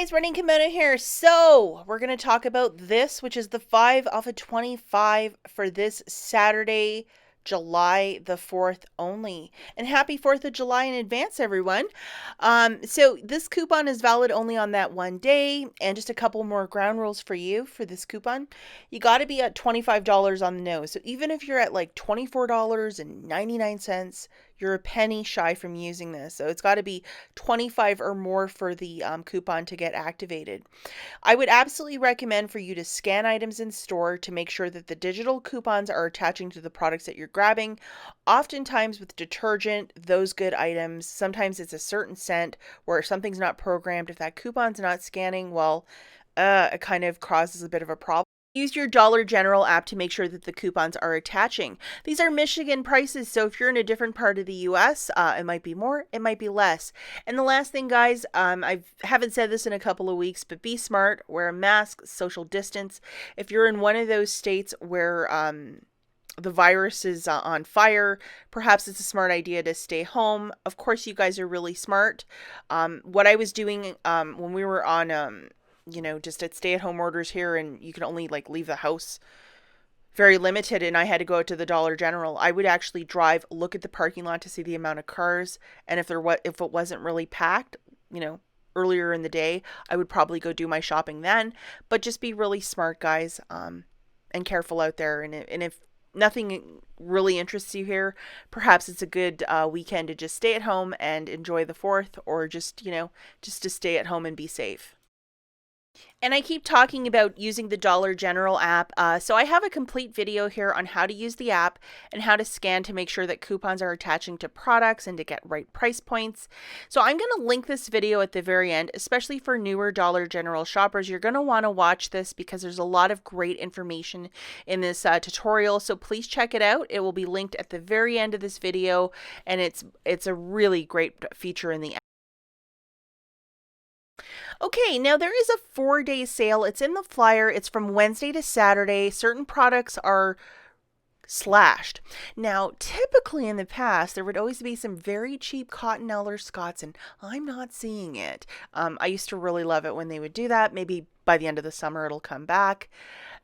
guys, Running Kimono here. So, we're going to talk about this, which is the 5 off of 25 for this Saturday, July the 4th only. And happy 4th of July in advance, everyone. So this coupon is valid only on that one day, and just a couple more ground rules for you for this coupon. You got to be at $25 on the nose. So even if you're at like $24.99, you're a penny shy from using this. So it's got to be 25 or more for the coupon to get activated. I would absolutely recommend for you to scan items in store to make sure that the digital coupons are attaching to the products that you're grabbing. Oftentimes with detergent, those good items, sometimes it's a certain scent where something's not programmed. If that coupon's not scanning, well, it kind of causes a bit of a problem. Use your Dollar General app to make sure that the coupons are attaching. These are Michigan prices, so if you're in a different part of the U.S., it might be more, it might be less. And the last thing, guys, I haven't said this in a couple of weeks, but be smart, wear a mask, social distance. If you're in one of those states where the virus is on fire, perhaps it's a smart idea to stay home. Of course, you guys are really smart. What I was doing when we were on just at stay-at-home orders here, and you can only like leave the house very limited, and I had to go out to the Dollar General. I would actually drive, look at the parking lot to see the amount of cars, and if it wasn't really packed, earlier in the day, I would probably go do my shopping then. But just be really smart, guys, and careful out there. And if nothing really interests you here, perhaps it's a good weekend to just stay at home and enjoy the 4th, or just to stay at home and be safe. And I keep talking about using the Dollar General app, so I have a complete video here on how to use the app and how to scan to make sure that coupons are attaching to products and to get right price points. So I'm going to link this video at the very end, especially for newer Dollar General shoppers. You're going to want to watch this because there's a lot of great information in this tutorial, so please check it out. It will be linked at the very end of this video, and it's a really great feature in the app. Okay, now there is a 4-day sale. It's in the flyer. It's from Wednesday to Saturday. Certain products are slashed. Now, typically in the past, there would always be some very cheap Cottonelle Scots, and I'm not seeing it. I used to really love it when they would do that. Maybe by the end of the summer, it'll come back.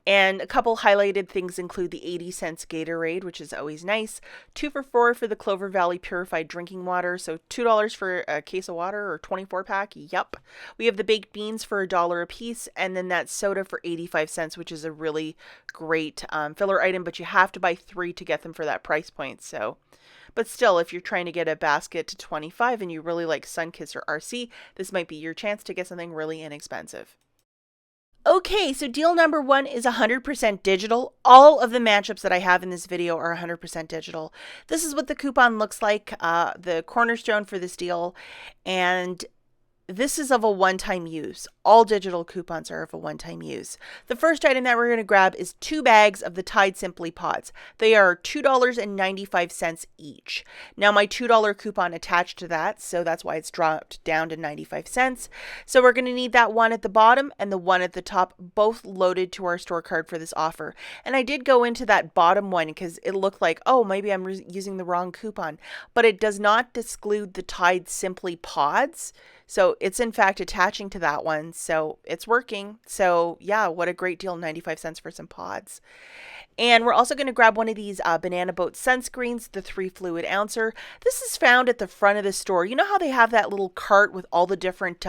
And a couple highlighted things include the 80-cent Gatorade, which is always nice. 2 for $4 for the Clover Valley Purified Drinking Water. So $2 for a case of water, or 24-pack. Yep. We have the baked beans for $1 a piece. And then that soda for 85 cents, which is a really great filler item. But you have to buy 3 to get them for that price point. But still, if you're trying to get a basket to 25 and you really like Sunkist or RC, this might be your chance to get something really inexpensive. Okay, so deal number 1 is 100% digital. All of the matchups that I have in this video are 100% digital. This is what the coupon looks like, the cornerstone for this deal, and this is of a one-time use. All digital coupons are of a one-time use. The first item that we're going to grab is 2 bags of the Tide Simply Pods. They are $2.95 each. Now my $2 coupon attached to that, so that's why it's dropped down to 95 cents. So we're going to need that one at the bottom and the one at the top, both loaded to our store card for this offer. And I did go into that bottom one because it looked like, oh, maybe I'm using the wrong coupon, but it does not exclude the Tide Simply Pods. So it's in fact attaching to that one. So it's working. So yeah, what a great deal. 95 cents for some pods. And we're also going to grab one of these Banana Boat sunscreens, the 3 fluid ouncer. This is found at the front of the store. You know how they have that little cart with all the different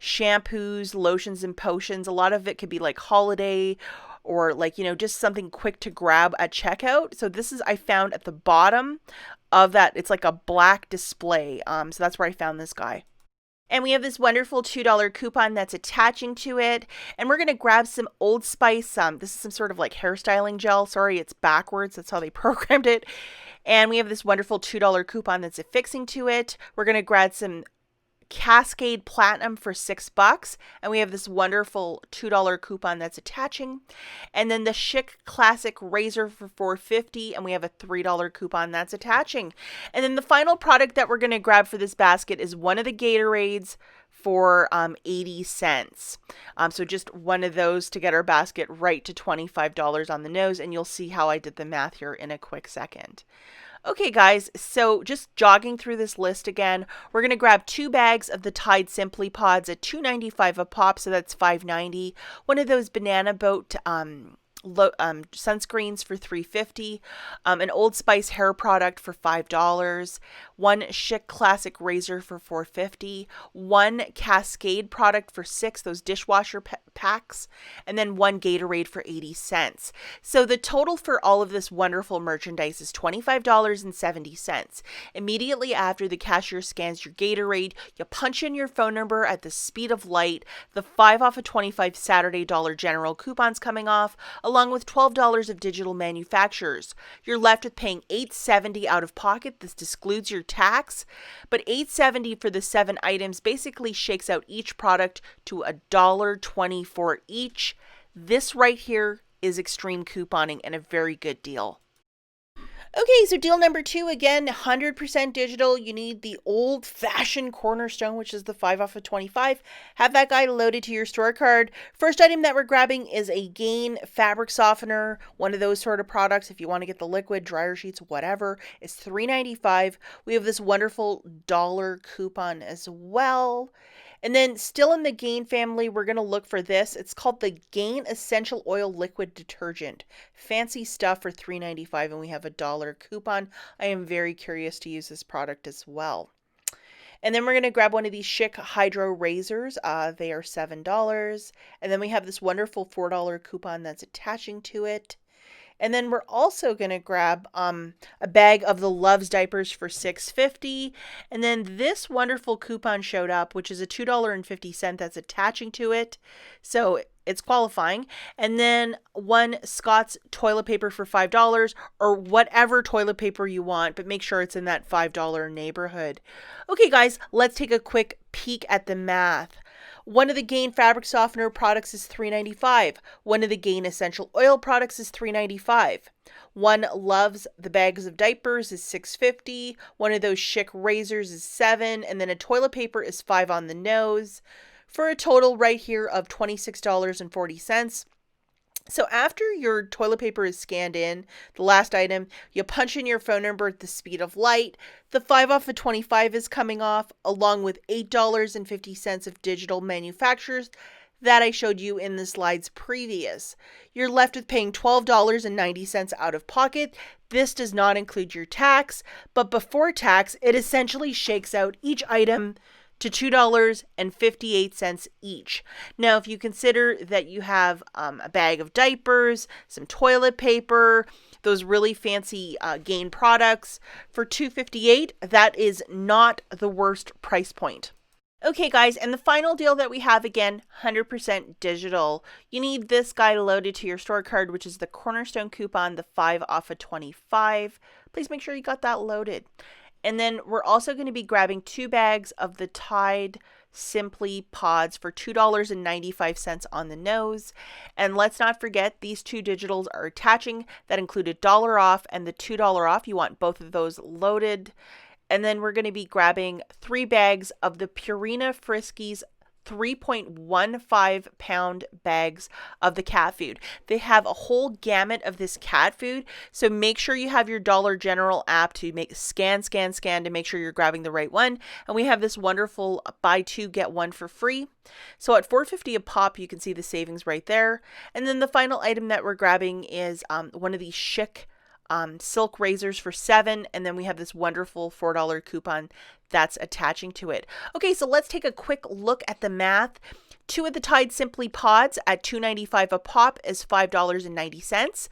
shampoos, lotions, and potions? A lot of it could be like holiday or like, just something quick to grab at checkout. So this is, I found at the bottom of that. It's like a black display. So that's where I found this guy. And we have this wonderful $2 coupon that's attaching to it. And we're going to grab some Old Spice. This is some sort of like hairstyling gel. Sorry, it's backwards. That's how they programmed it. And we have this wonderful $2 coupon that's affixing to it. We're going to grab some Cascade Platinum for $6, and we have this wonderful $2 coupon that's attaching, and then the Chic Classic Razor for $4.50, and we have a $3 coupon that's attaching. And then the final product that we're going to grab for this basket is one of the Gatorades for 80 cents. So just one of those to get our basket right to $25 on the nose, and you'll see how I did the math here in a quick second. Okay, guys, so just jogging through this list again, we're going to grab 2 bags of the Tide Simply Pods at $2.95 a pop, so that's $5.90. One of those banana boat sunscreens for $3.50, an Old Spice hair product for $5, one Chic Classic razor for $4.50, one Cascade product for $6, those dishwasher packs, and then one Gatorade for 80 cents. So the total for all of this wonderful merchandise is $25.70. Immediately after the cashier scans your Gatorade, you punch in your phone number at the speed of light. The 5 off of 25 Saturday Dollar General coupons coming off, along with $12 of digital manufacturers. You're left with paying $8.70 out of pocket. This excludes your tax, but $8.70 for the 7 items basically shakes out each product to $1.20 for each. This right here is extreme couponing and a very good deal. Okay, so deal number 2, again, 100% digital. You need the old-fashioned Cornerstone, which is the 5 off of 25. Have that guy loaded to your store card. First item that we're grabbing is a Gain fabric softener, one of those sort of products. If you want to get the liquid, dryer sheets, whatever, it's $3.95. We have this wonderful dollar coupon as well. And then still in the Gain family, we're going to look for this. It's called the Gain Essential Oil Liquid Detergent. Fancy stuff for $3.95, and we have a dollar coupon. I am very curious to use this product as well. And then we're going to grab one of these Chic Hydro razors. They are $7. And then we have this wonderful $4 coupon that's attaching to it. And then we're also going to grab a bag of the Love's diapers for $6.50. And then this wonderful coupon showed up, which is a $2.50 that's attaching to it. So it's qualifying. And then one Scott's toilet paper for $5, or whatever toilet paper you want, but make sure it's in that $5 neighborhood. Okay, guys, let's take a quick peek at the math. One of the Gain fabric softener products is $3.95. One of the Gain essential oil products is $3.95. One Loves the bags of diapers is $6.50. One of those Chic razors is $7, and then a toilet paper is $5 on the nose, for a total right here of $26.40. So after your toilet paper is scanned in, the last item, you punch in your phone number at the speed of light. The 5 off of 25 is coming off, along with $8.50 of digital manufacturers that I showed you in the slides previous. You're left with paying $12.90 out of pocket. This does not include your tax, but before tax, it essentially shakes out each item to $2.58 each. Now, if you consider that you have a bag of diapers, some toilet paper, those really fancy Gain products for $2.58, that is not the worst price point. Okay, guys, and the final deal that we have, again, 100% digital. You need this guy loaded to your store card, which is the Cornerstone coupon, the 5 off of 25. Please make sure you got that loaded. And then we're also going to be grabbing 2 bags of the Tide Simply Pods for $2.95 on the nose. And let's not forget, these 2 digitals are attaching. That include $1 off and the $2 off. You want both of those loaded. And then we're going to be grabbing 3 bags of the Purina Friskies 3.15 pound bags of the cat food. They have a whole gamut of this cat food, so make sure you have your Dollar General app to scan to make sure you're grabbing the right one. And we have this wonderful buy 2 get 1 for free. So at $4.50 a pop, you can see the savings right there. And then the final item that we're grabbing is one of these Chic silk razors for $7, and then we have this wonderful $4 coupon that's attaching to it. Okay, so let's take a quick look at the math. 2 of the Tide Simply Pods at $2.95 a pop is $5.90.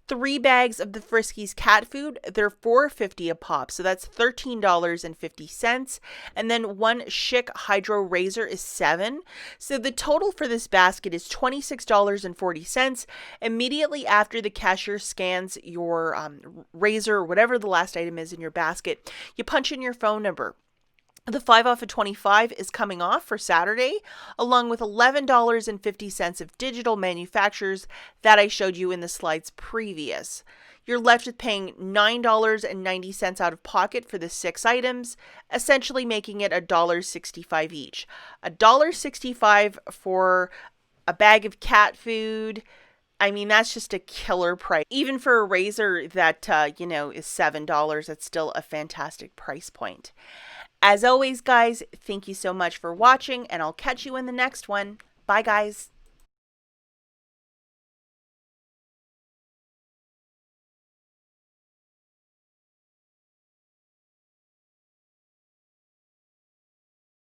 3 bags of the Friskies cat food, they're $4.50 a pop, so that's $13.50. And then one Chic Hydro razor is $7. So the total for this basket is $26.40. Immediately after the cashier scans your razor or whatever the last item is in your basket, you punch in your phone number. The 5 off of 25 is coming off for Saturday, along with $11.50 of digital manufacturers that I showed you in the slides previous. You're left with paying $9.90 out of pocket for the 6 items, essentially making it $1.65 each. $1.65 for a bag of cat food. I mean, that's just a killer price. Even for a razor that, is $7, it's still a fantastic price point. As always, guys, thank you so much for watching, and I'll catch you in the next one. Bye, guys.